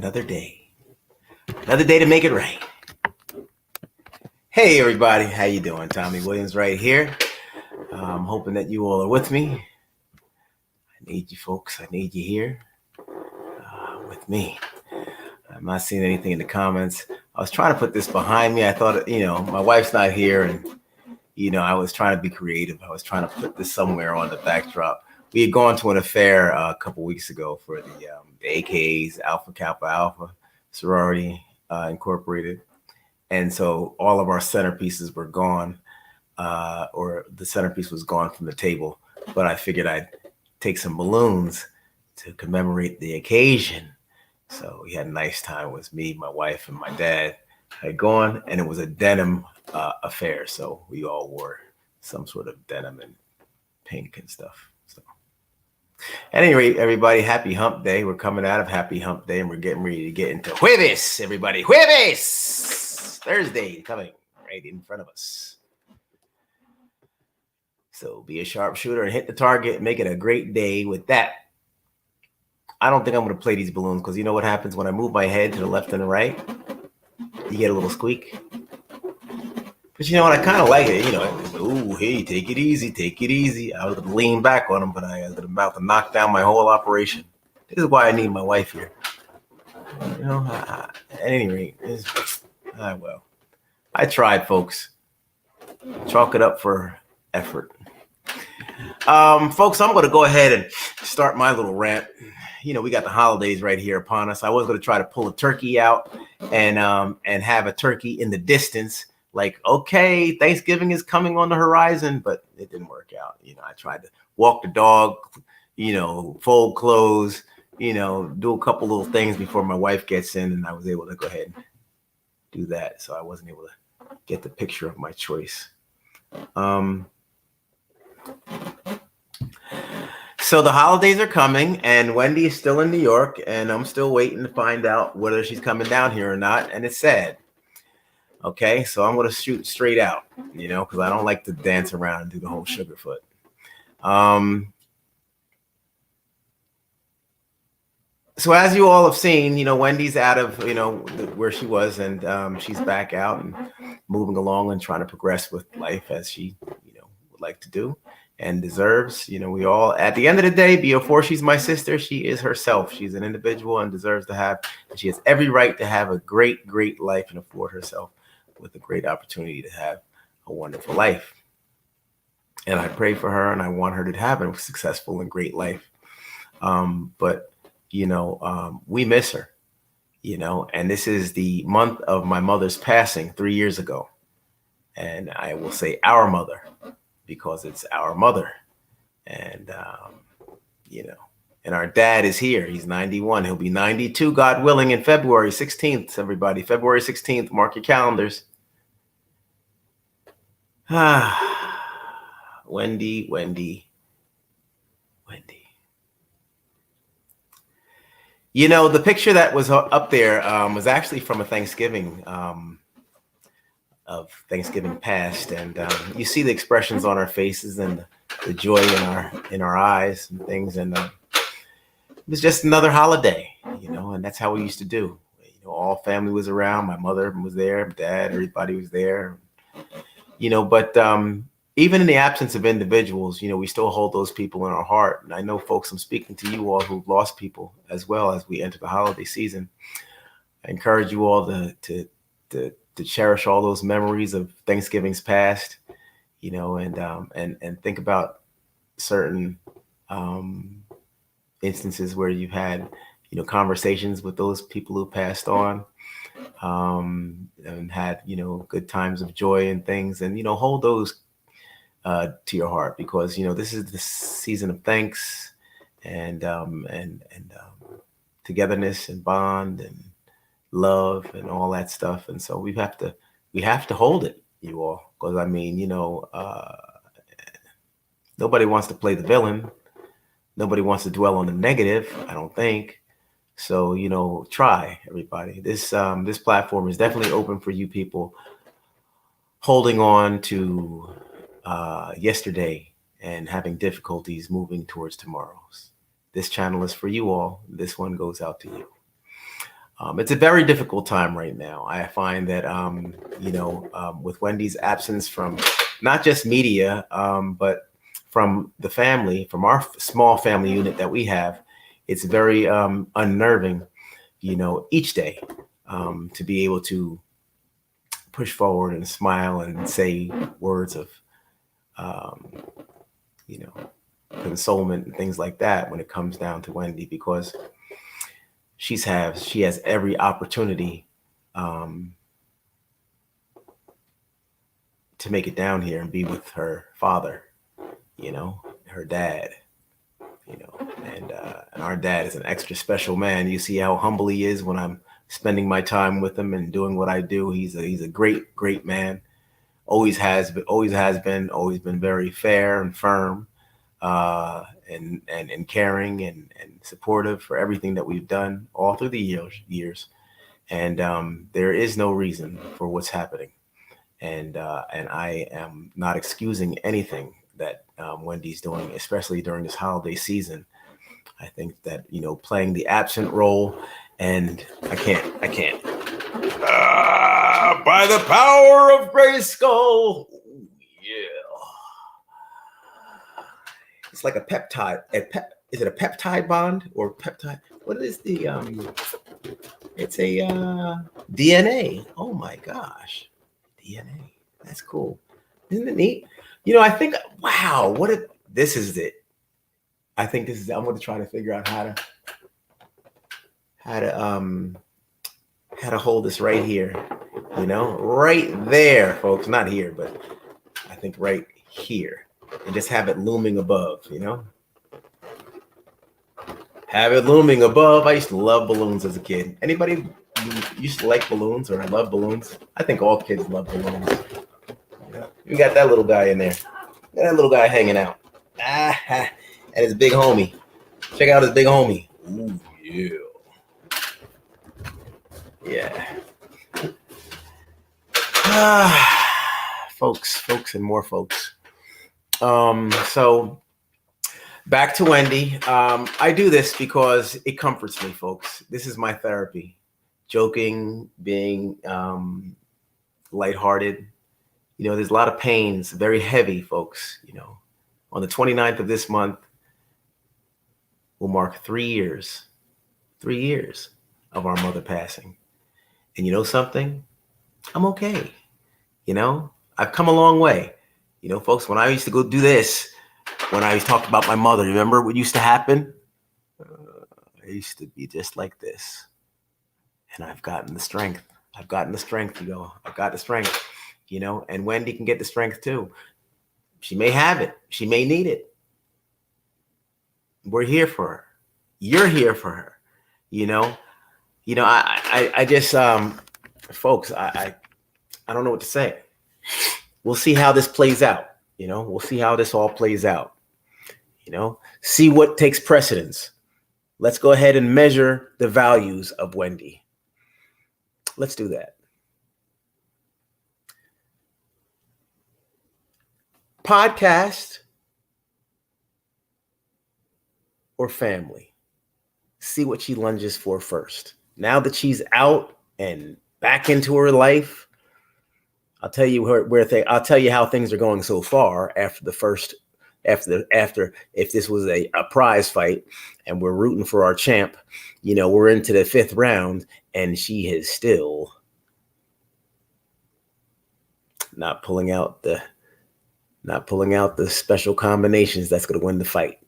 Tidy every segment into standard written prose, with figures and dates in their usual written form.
Another day. Another day to make it right. Hey everybody, how you doing? Tommy Williams right here. I'm hoping that you all are with me. I need you folks. I need you here with me. I'm not seeing anything in the comments. I was trying to put this behind me. I thought, my wife's not here and, I was trying to be creative. I was trying to put this somewhere on the backdrop. We had gone to an affair a couple weeks ago for the AKAs, Alpha Kappa Alpha Sorority Incorporated. And so all of our centerpieces were gone, or the centerpiece was gone from the table. But I figured I'd take some balloons to commemorate the occasion. So we had a nice time. It was me, my wife, and my dad had gone, and it was a denim affair. So we all wore some sort of denim and pink and stuff. So at any rate, everybody, happy hump day. We're coming out of happy hump day, and we're getting ready to get into Jueves, everybody. Jueves! Thursday coming right in front of us. So be a sharpshooter and hit the target. Make it a great day with that. I don't think I'm going to play these balloons because you know what happens when I move my head to the left and the right? You get a little squeak. But you know what? I kind of like it. Ooh, hey, take it easy, take it easy. I was going to lean back on them, but I was about to knock down my whole operation. This is why I need my wife here. At any rate, well, I tried, folks. Chalk it up for effort. Folks, I'm going to go ahead and start my little rant. We got the holidays right here upon us. I was going to try to pull a turkey out and have a turkey in the distance. Like, okay, Thanksgiving is coming on the horizon, but it didn't work out. I tried to walk the dog, fold clothes, do a couple little things before my wife gets in, and I was able to go ahead and do that. So I wasn't able to get the picture of my choice. So the holidays are coming, and Wendy is still in New York, and I'm still waiting to find out whether she's coming down here or not, and it's sad. Okay, so I'm going to shoot straight out, because I don't like to dance around and do the whole sugarfoot. So as you all have seen, Wendy's out of, where she was, and she's back out and moving along and trying to progress with life as she, would like to do and deserves. We all, at the end of the day, before she's my sister, she is herself. She's an individual and deserves to have, and she has every right to have a great, great life and afford herself with a great opportunity to have a wonderful life. And I pray for her, and I want her to have a successful and great life. But we miss her, and this is the month of my mother's passing 3 years ago. And I will say our mother, because it's our mother. And, and our dad is here. He's 91. He'll be 92, God willing, in February 16th, everybody. February 16th, mark your calendars. Wendy. The picture that was up there was actually from a Thanksgiving of Thanksgiving past, and you see the expressions on our faces and the joy in our eyes and things, and it was just another holiday, and that's how we used to do. All family was around. My mother was there, my dad, everybody was there, but even in the absence of individuals, we still hold those people in our heart. And I know, folks, I'm speaking to you all who've lost people as well as we enter the holiday season. I encourage you all to cherish all those memories of Thanksgivings past, and think about certain instances where you've had, conversations with those people who passed on, and had, good times of joy and things, and, hold those to your heart, because this is the season of thanks and togetherness and bond and love and all that stuff. And so we have to hold it, you all, because nobody wants to play the villain. Nobody wants to dwell on the negative, I don't think. So try, everybody. This platform is definitely open for you people holding on to yesterday and having difficulties moving towards tomorrow's. This channel is for you all. This one goes out to you. It's a very difficult time right now. I find that, with Wendy's absence from not just media, but from the family, from our small family unit that we have, it's very unnerving, each day to be able to push forward and smile and say words of, um, you know, consolement and things like that when it comes down to Wendy, because she has every opportunity um, to make it down here and be with her father, her dad, and our dad is an extra special man. You see how humble he is when I'm spending my time with him and doing what I do. He's a great man. Always been very fair and firm, and caring and supportive for everything that we've done all through the years. And there is no reason for what's happening. And I am not excusing anything that Wendy's doing, especially during this holiday season. I think that, playing the absent role, and I can't. By the power of Grayskull. Yeah. It's like a peptide. Is it a peptide bond or peptide? What is the it's a DNA. Oh my gosh. DNA. That's cool. Isn't it neat? I think, wow, this is it. I think this is, I'm going to try to figure out how to hold this right here, right there, folks, not here, but I think right here, and just have it looming above, have it looming above. I used to love balloons as a kid. Anybody used to like balloons or love balloons? I think all kids love balloons. We got that little guy in there. That little guy hanging out. And his big homie. Check out his big homie. Ooh, yeah. Yeah. Folks, and more folks. So back to Wendy. I do this because it comforts me, folks. This is my therapy. Joking, being lighthearted. There's a lot of pains, very heavy, folks. On the 29th of this month, will mark 3 years of our mother passing. And you know something? I'm okay. I've come a long way. Folks, when I used to go do this, when I was talking about my mother, remember what used to happen? I used to be just like this. And I've gotten the strength. I've got the strength, and Wendy can get the strength too. She may have it. She may need it. We're here for her. You're here for her. I just, folks, I don't know what to say. We'll see how this plays out. We'll see how this all plays out. See what takes precedence. Let's go ahead and measure the values of Wendy. Let's do that. Podcast or family? See what she lunges for first. Now that she's out and back into her life, I'll tell you I'll tell you how things are going so far after the first, after if this was a prize fight and we're rooting for our champ, we're into the 5th round and she is still not pulling out the special combinations that's going to win the fight,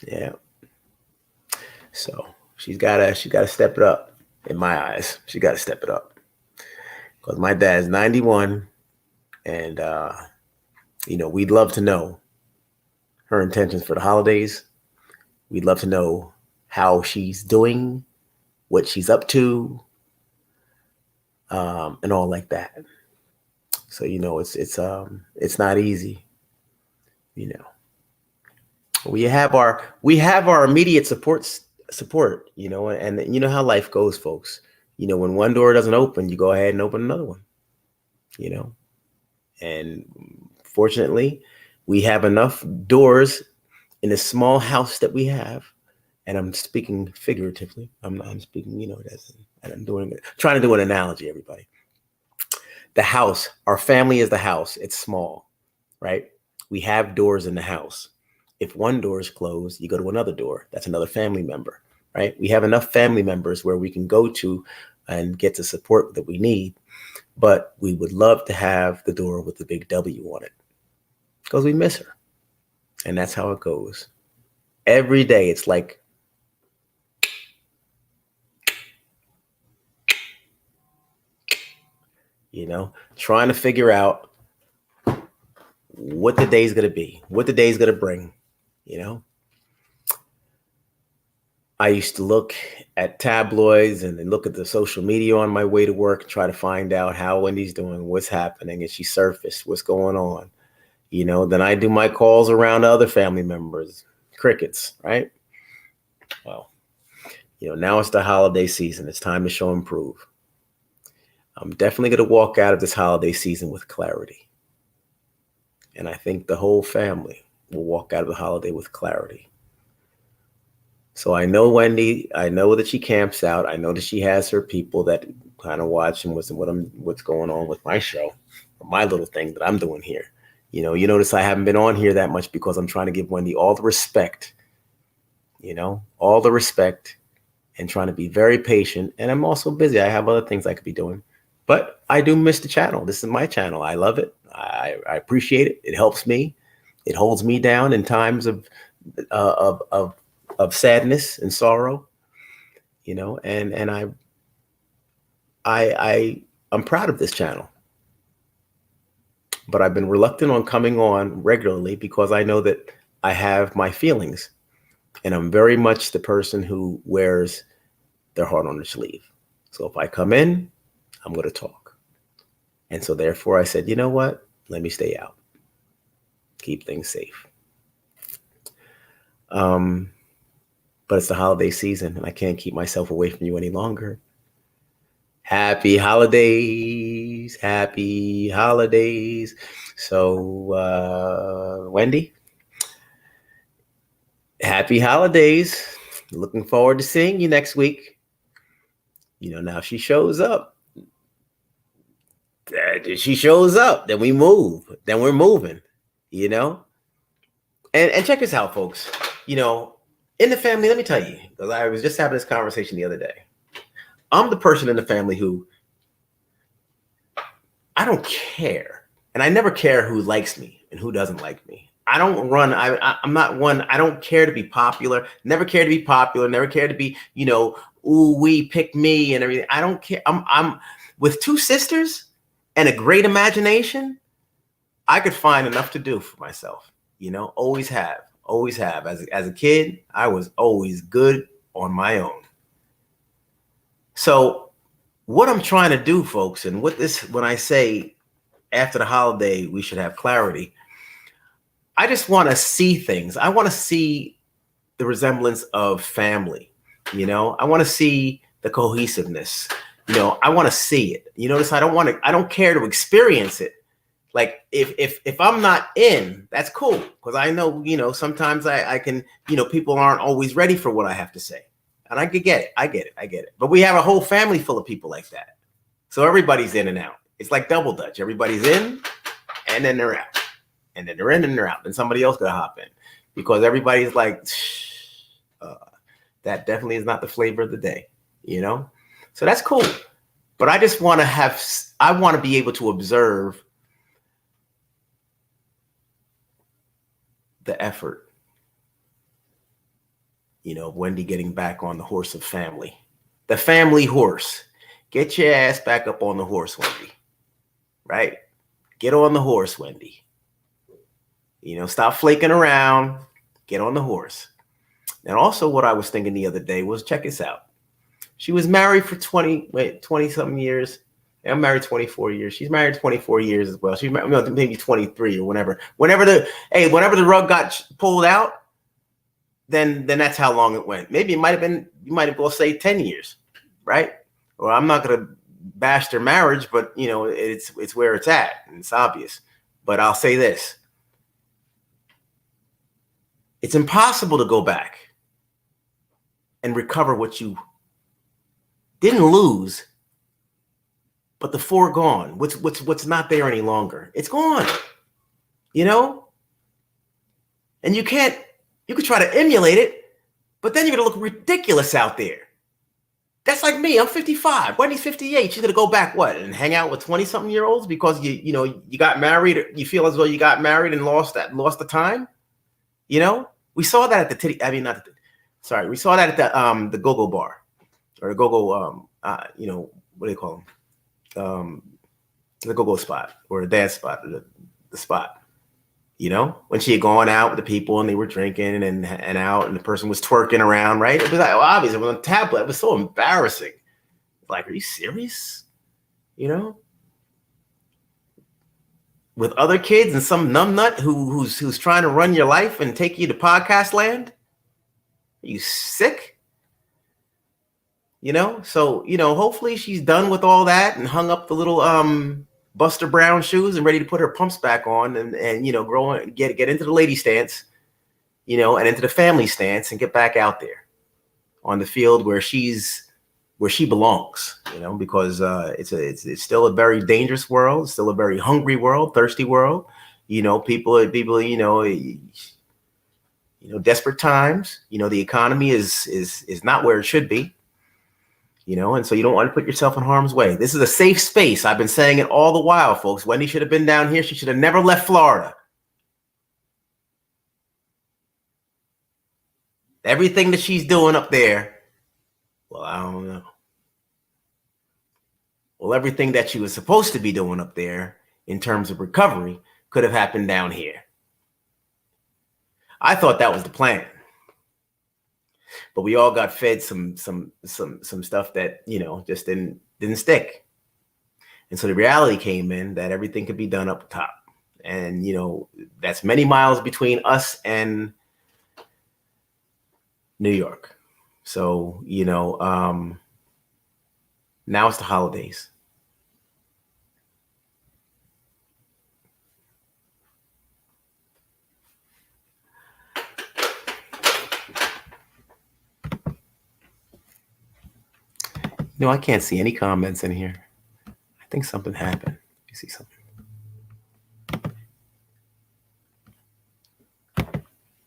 Yeah. So she's gotta step it up. In my eyes, she gotta step it up. Because my dad's 91, and we'd love to know her intentions for the holidays. We'd love to know how she's doing, what she's up to, and all like that. So it's not easy. We have our immediate support, and you know how life goes, folks. When one door doesn't open, you go ahead and open another one. And fortunately, we have enough doors in the small house that we have, And I'm speaking figuratively. I'm speaking, and I'm trying to do an analogy, everybody. The house, our family is the house. It's small, right? We have doors in the house. If one door is closed, you go to another door. That's another family member, right? We have enough family members where we can go to and get the support that we need. But we would love to have the door with the big W on it because we miss her. And that's how it goes. Every day, it's like, trying to figure out what the day's going to be, what the day's going to bring. I used to look at tabloids and then look at the social media on my way to work and try to find out how Wendy's doing, what's happening, and she surfaced, what's going on. Then I do my calls around to other family members, crickets, right? Well, now it's the holiday season. It's time to show and prove. I'm definitely going to walk out of this holiday season with clarity. And I think the whole family will walk out of the holiday with clarity. So I know Wendy, I know that she camps out. I know that she has her people that kind of watch and what's going on with my show, or my little thing that I'm doing here. You notice I haven't been on here that much because I'm trying to give Wendy all the respect, all the respect, and trying to be very patient. And I'm also busy. I have other things I could be doing, but I do miss the channel. This is my channel. I love it. I appreciate it. It helps me. It holds me down in times of sadness and sorrow, and I'm proud of this channel. But I've been reluctant on coming on regularly because I know that I have my feelings, and I'm very much the person who wears their heart on their sleeve. So if I come in, I'm going to talk. And so therefore I said, you know what? Let me stay out. Keep things safe. But it's the holiday season and I can't keep myself away from you any longer. Happy holidays. Happy holidays. So, Wendy, happy holidays. Looking forward to seeing you next week. Now she shows up. She shows up. Then we move. Then we're moving, And check this out, folks. In the family, let me tell you, because I was just having this conversation the other day. I'm the person in the family who I don't care. And I never care who likes me and who doesn't like me. I don't run. I'm not one. I don't care to be popular. Never care to be popular. Never care to be, ooh, we pick me and everything. I don't care. I'm with two sisters and a great imagination. I could find enough to do for myself. Always have. As a kid, I was always good on my own. So what I'm trying to do, folks, and when I say after the holiday, we should have clarity, I just want to see things. I want to see the resemblance of family. I want to see the cohesiveness. I want to see it. Notice I don't care to experience it. Like if I'm not in, that's cool. Because I know, sometimes I can, people aren't always ready for what I have to say. And I get it. I get it. But we have a whole family full of people like that. So everybody's in and out. It's like double dutch. Everybody's in and then they're out. And then they're in and they're out. Then somebody else got to hop in. Because everybody's like, that definitely is not the flavor of the day. So that's cool. But I just want to be able to observe the effort, Wendy getting back on the horse of family, the family horse. Get your ass back up on the horse, Wendy. Right? Get on the horse, Wendy. Stop flaking around. Get on the horse. And also what I was thinking the other day was, check this out. She was married for 20 something years. I'm married 24 years. She's married 24 years as well. She's maybe 23 or whenever. Whenever the rug got pulled out, then that's how long it went. Maybe it might have been, you might as well say 10 years, right? Or I'm not going to bash their marriage, but it's where it's at and it's obvious. But I'll say this. It's impossible to go back. and recover what you didn't lose, but the foregone, what's not there any longer. It's gone, you know? And you could try to emulate it, but then you're gonna look ridiculous out there. That's like me. I'm 55. Wendy's 58. She's gonna go back and hang out with 20-something-year-olds because you got married. You feel as though you got married and lost the time. You know, we saw that at the we saw that at the go-go bar or the go-go what do they call them? The go-go spot or the dance spot, the spot. You know, when she had gone out with the people and they were drinking and out and the person was twerking around, right? It was like, obviously, it was on a tablet. It was so embarrassing. Like, are you serious? You know? With other kids and some numbnut who's trying to run your life and take you to podcast land? Are you sick? You know? So, hopefully she's done with all that and hung up the little Buster Brown shoes and ready to put her pumps back on and grow get into the lady stance, and into the family stance and get back out there on the field where she belongs, because it's still a very dangerous world, still a very hungry world, thirsty world, people, desperate times, the economy is not where it should be. And so you don't want to put yourself in harm's way. This is a safe space. I've been saying it all the while, folks. Wendy should have been down here. She should have never left Florida. Everything that she's doing up there, well, I don't know. Well, everything that she was supposed to be doing up there in terms of recovery could have happened down here. I thought that was the plan. But we all got fed some stuff that just didn't stick, and so the reality came in that everything could be done up top, and that's many miles between us and New York. So now it's the holidays. I can't see any comments in here. I think something happened. You see something?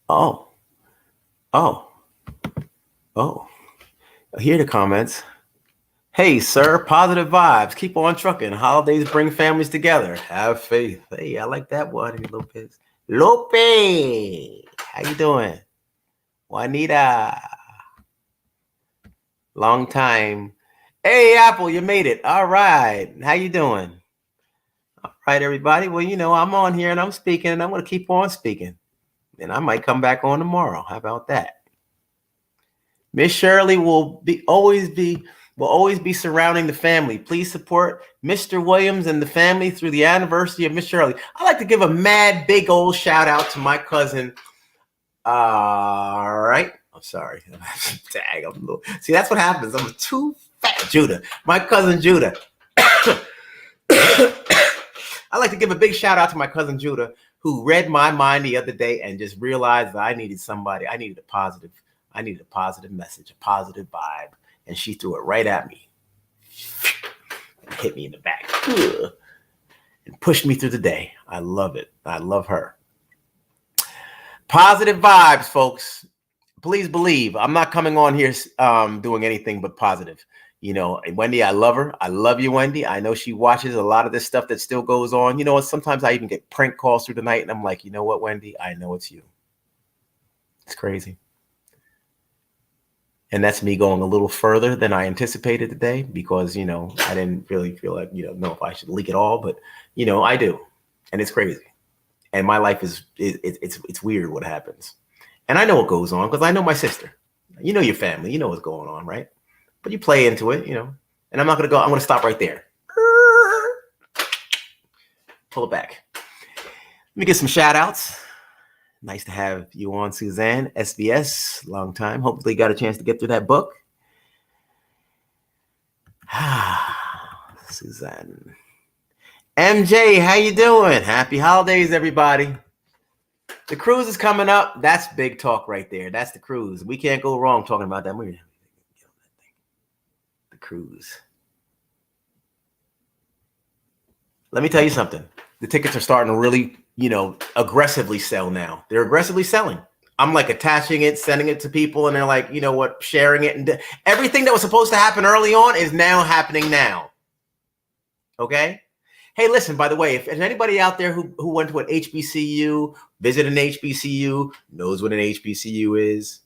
Oh. Here are the comments. Hey, sir, positive vibes. Keep on trucking. Holidays bring families together. Have faith. Hey, I like that one, Lopez. Lope, how you doing? Juanita. Long time. Hey, Apple, you made it. All right. How you doing? All right, everybody. Well, I'm on here and I'm speaking and I'm going to keep on speaking. And I might come back on tomorrow. How about that? Miss Shirley will always be surrounding the family. Please support Mr. Williams and the family through the anniversary of Miss Shirley. I'd like to give a mad big old shout out to my cousin. All right. I'm sorry. Dang, see, that's what happens. I'm too fat. Judah. My cousin Judah. I'd like to give a big shout out to my cousin Judah, who read my mind the other day and just realized that I needed a positive message, a positive vibe. And she threw it right at me. And hit me in the back. And pushed me through the day. I love it. I love her. Positive vibes, folks. Please believe I'm not coming on here doing anything but positive. Wendy, I love her. I love you, Wendy. I know she watches a lot of this stuff that still goes on. Sometimes I even get prank calls through the night and I'm like, you know what, Wendy? I know it's you. It's crazy. And that's me going a little further than I anticipated today because, I didn't really feel like, know if I should leak it all, but, I do. And it's crazy. And my life it's weird what happens. And I know what goes on because I know my sister. Your family. You know what's going on, right? But you play into it, and I'm not going to go. I'm going to stop right there. Pull it back. Let me get some shout outs. Nice to have you on, Suzanne. SBS, long time. Hopefully you got a chance to get through that book. Suzanne. MJ, how you doing? Happy holidays, everybody. The cruise is coming up. That's big talk right there. That's the cruise. We can't go wrong talking about that. the cruise. Let me tell you something. The tickets are starting to really, aggressively sell now. They're aggressively selling. I'm like attaching it, sending it to people, and they're like, you know what, sharing it. And everything that was supposed to happen early on is now happening now. Okay? Hey, listen, by the way, if there's anybody out there who went to an HBCU, visited an HBCU, knows what an HBCU is,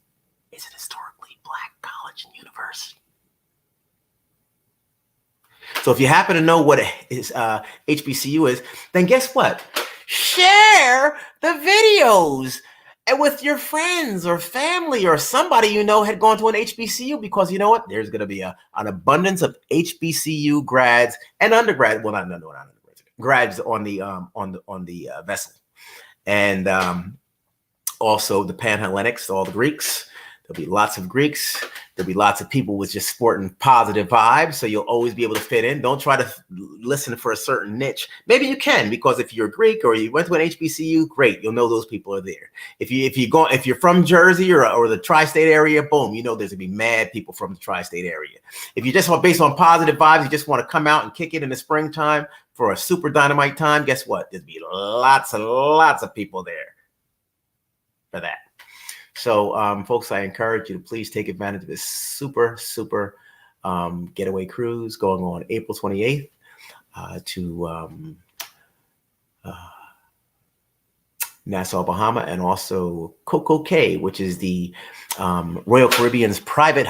it's an historically Black college and university. So if you happen to know what HBCU is, then guess what? Share the videos with your friends or family or somebody you know had gone to an HBCU, because you know what? There's going to be an abundance of HBCU grads and undergrads. Well, not undergrads, grads on the vessel, and also the Panhellenics, all the Greeks. There'll be lots of Greeks. There'll be lots of people with just sporting positive vibes. So you'll always be able to fit in. Don't try to listen for a certain niche. Maybe you can, because if you're Greek or you went to an HBCU, great. You'll know those people are there. If you're from Jersey or the tri-state area, boom, you know there's gonna be mad people from the tri-state area. If you just want based on positive vibes, you just want to come out and kick it in the springtime for a super dynamite time, guess what? There's be lots and lots of people there for that. So, folks, I encourage you to please take advantage of this super getaway cruise going on April 28th to Nassau, Bahama, and also Coco Cay, which is the Royal Caribbean's private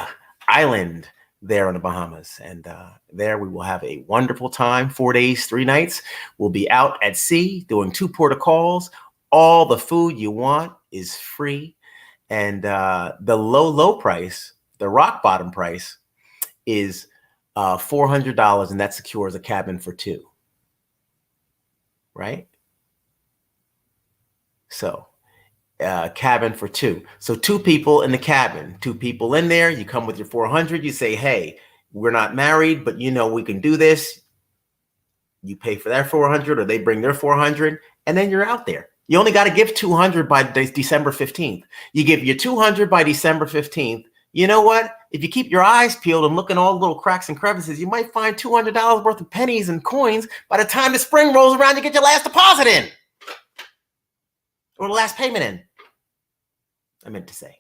island there on the Bahamas. And there we will have a wonderful time, 4 days, 3 nights. We'll be out at sea doing 2 port of calls. All the food you want is free. And the low price, the rock bottom price, is $400, and that secures a cabin for 2. Right? So, cabin for 2. So 2 people in the cabin, 2 people in there. You come with your $400. You say, hey, we're not married, but we can do this. You pay for their $400, or they bring their $400, and then you're out there. You only got to give $200 by December 15th. You give your $200 by December 15th. You know what? If you keep your eyes peeled and look in all the little cracks and crevices, you might find $200 worth of pennies and coins by the time the spring rolls around. You get your last deposit in, or the last payment in. I meant to say.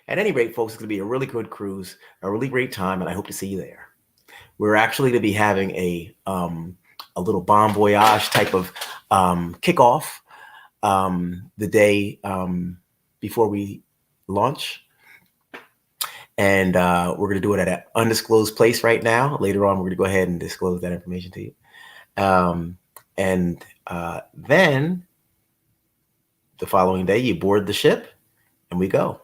At any rate, folks, it's going to be a really good cruise, a really great time, and I hope to see you there. We're actually going to be having a little bon voyage type of kickoff the day before we launch. And we're going to do it at an undisclosed place right now. Later on, we're going to go ahead and disclose that information to you. And then the following day, you board the ship and we go.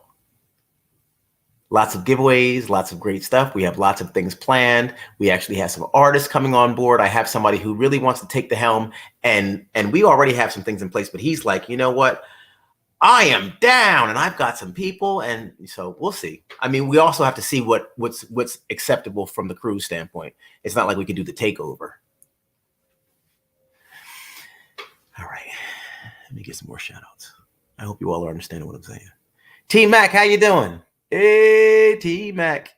Lots of giveaways, lots of great stuff. We have lots of things planned. We actually have some artists coming on board. I have somebody who really wants to take the helm, and we already have some things in place, but he's like, you know what? I am down and I've got some people. And so we'll see. I mean, we also have to see what's acceptable from the cruise standpoint. It's not like we can do the takeover. All right. Let me get some more shout outs. I hope you all are understanding what I'm saying. T Mac, how you doing? Hey, T Mac.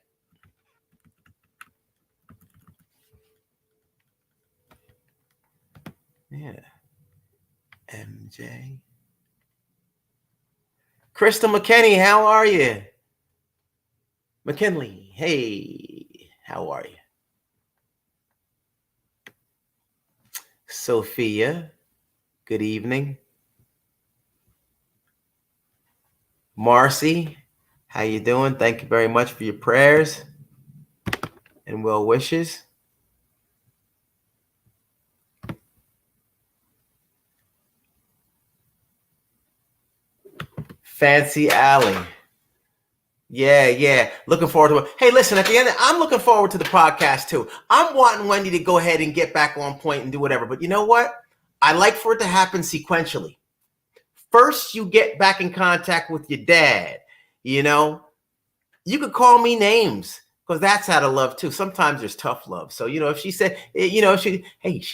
Yeah. MJ. Crystal McKinney, how are you? McKinley, hey, how are you? Sophia, good evening. Marcy, how you doing? Thank you very much for your prayers and well wishes. Fancy Alley. Yeah. Looking forward to it. Hey, listen, at the end, I'm looking forward to the podcast too. I'm wanting Wendy to go ahead and get back on point and do whatever. But you know what? I like for it to happen sequentially. First, you get back in contact with your dad. You know, you could call me names because that's out of love too. Sometimes there's tough love. So, you know, if she said, you know, she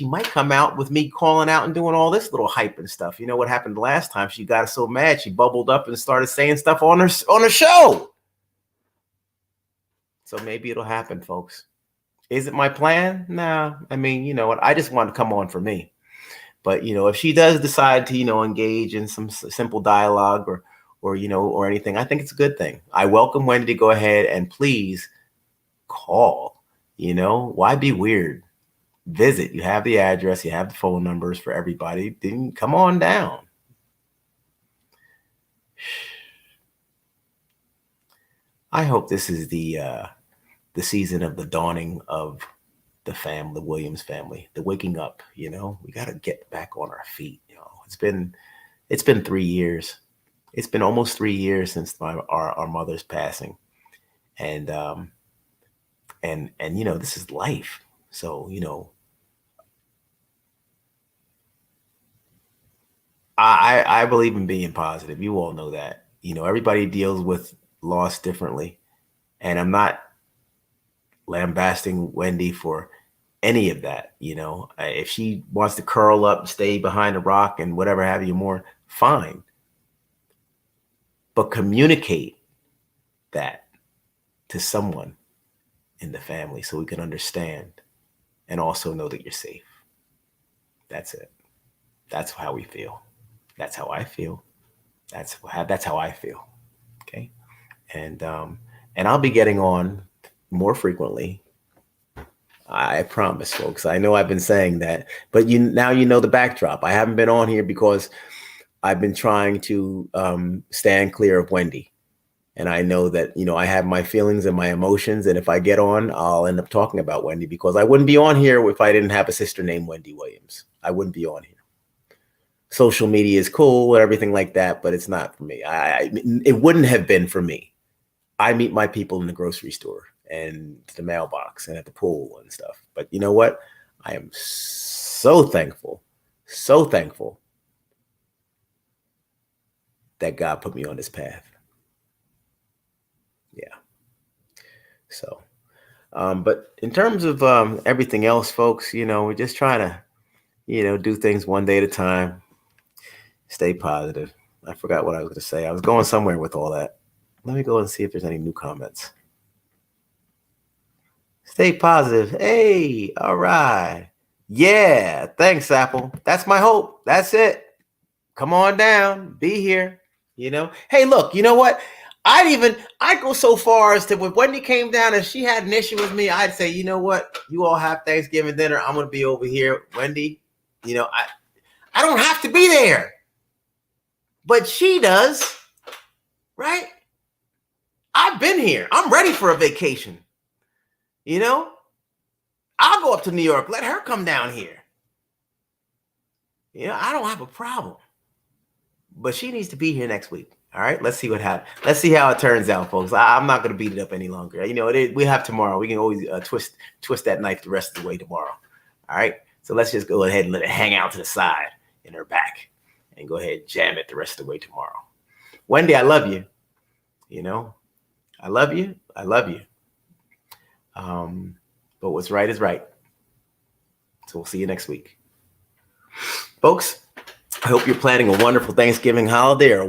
might come out with me calling out and doing all this little hype and stuff. You know what happened last time? She got so mad, she bubbled up and started saying stuff on her show. So maybe it'll happen, folks. Is it my plan? Nah. I mean, you know what? I just want to come on for me. But if she does decide to, engage in some simple dialogue or anything, I think it's a good thing. I welcome Wendy to go ahead and please call. Why be weird? Visit. You have the address, you have the phone numbers for everybody. Then come on down. I hope this is the season of the dawning of the family, the Williams family, the waking up. We got to get back on our feet. It's been 3 years. It's been almost 3 years since our mother's passing, and this is life. So I believe in being positive. You all know that. Everybody deals with loss differently, and I'm not lambasting Wendy for any of that. If she wants to curl up, stay behind a rock, and whatever have you more, fine. But communicate that to someone in the family so we can understand and also know that you're safe. That's it. That's how we feel. That's how I feel. That's how I feel. Okay. And I'll be getting on more frequently. I promise, folks. I know I've been saying that, but now the backdrop. I haven't been on here because I've been trying to stand clear of Wendy. And I know that, I have my feelings and my emotions. And if I get on, I'll end up talking about Wendy, because I wouldn't be on here if I didn't have a sister named Wendy Williams. I wouldn't be on here. Social media is cool and everything like that, but it's not for me. It wouldn't have been for me. I meet my people in the grocery store and the mailbox and at the pool and stuff. But you know what? I am so thankful that God put me on this path. Yeah. So, but in terms of everything else, folks, we're just trying to, do things one day at a time. Stay positive. I forgot what I was going to say. I was going somewhere with all that. Let me go and see if there's any new comments. Stay positive. Hey, all right. Yeah, thanks, Apple. That's my hope. That's it. Come on down. Be here. Hey, look, you know what? I'd go so far as to, when Wendy came down and she had an issue with me, I'd say, you know what? You all have Thanksgiving dinner. I'm going to be over here. Wendy, I don't have to be there. But she does, right? I've been here. I'm ready for a vacation. I'll go up to New York. Let her come down here. I don't have a problem. But she needs to be here next week. All right, let's see what happens. Let's see how it turns out, folks. I'm not going to beat it up any longer. We have tomorrow. We can always twist that knife the rest of the way tomorrow. All right, so let's just go ahead and let it hang out to the side in her back and go ahead and jam it the rest of the way tomorrow. Wendy, I love you. I love you. I love you. But what's right is right. So we'll see you next week. Folks, I hope you're planning a wonderful Thanksgiving holiday or a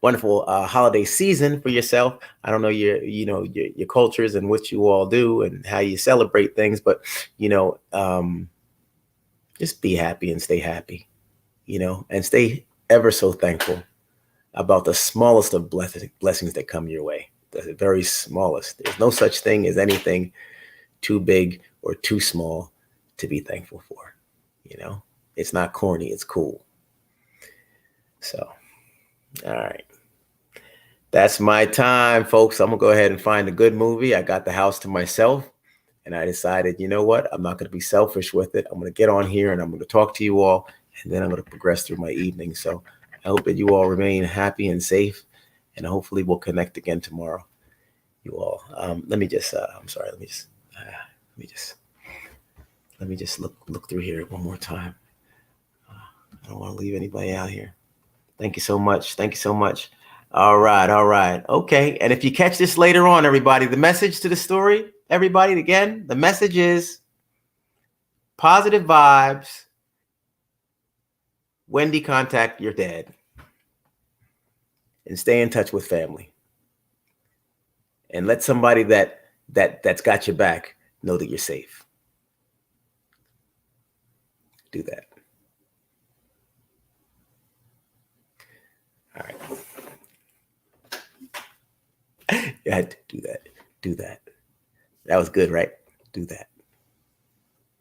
wonderful holiday season for yourself. I don't know your cultures and what you all do and how you celebrate things, but just be happy and stay happy, and stay ever so thankful about the smallest of blessings that come your way. The very smallest. There's no such thing as anything too big or too small to be thankful for. It's not corny, it's cool. So, all right. That's my time, folks. I'm going to go ahead and find a good movie. I got the house to myself, and I decided, you know what? I'm not going to be selfish with it. I'm going to get on here and I'm going to talk to you all, and then I'm going to progress through my evening. So I hope that you all remain happy and safe, and hopefully we'll connect again tomorrow. You all. Let me just look through here one more time. I don't want to leave anybody out here. Thank you so much. Thank you so much. All right. Okay. And if you catch this later on, everybody, the message to the story, everybody, again, the message is positive vibes. Wendy, contact your dad and stay in touch with family. And let somebody that that's got your back, know that you're safe. Do that. All right. You had to do that. Do that. That was good, right? Do that.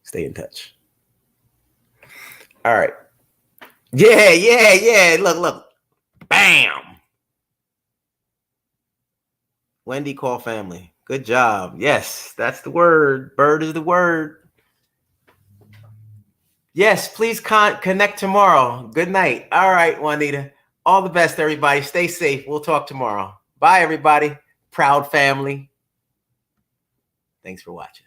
Stay in touch. All right. Yeah. Look. Bam. Wendy, call family. Good job. Yes, that's the word. Bird is the word. Yes, please connect tomorrow. Good night. All right, Juanita. All the best, everybody. Stay safe. We'll talk tomorrow. Bye, everybody. Proud family. Thanks for watching.